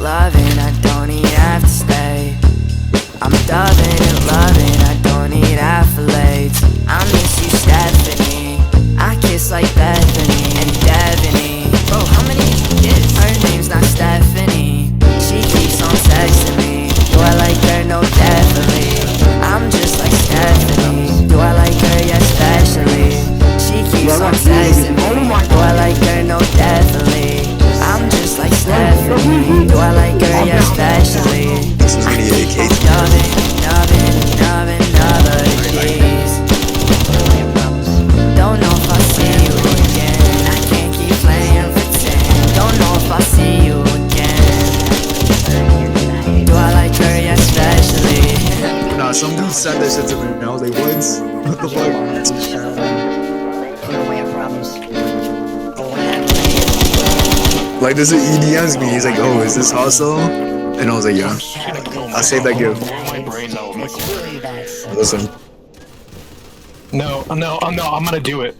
loving, I don't need have to stay. I'm doving and loving, I don't need accolades. I miss you, Stephanie. I kiss like Bethany and Devaney. Bro, how many did you kiss? Her name's not Stephanie. She keeps on texting me. Do I like her? No, definitely. I'm just like Stephanie. Do I like her? Yeah, especially. She keeps on texting me. Do I like her? No, definitely. I'm just like Stephanie. Do I like her? Yeah, especially. Nubbing, keys. Don't know if I'll see you again. I can't keep playing pretend. Don't know if I'll see you again. Do I like her? Yeah, especially. Nah, some dude said that shit to me and I was like, what the fuck? Like this is he DMs me, he's like, oh, is this hustle? And I was like, yeah. I saved that gift. Listen. No, I'm gonna do it.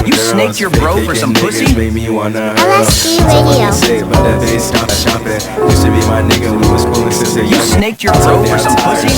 You snaked your bro for some pussy? LSD Radio. You snaked your bro for some pussy?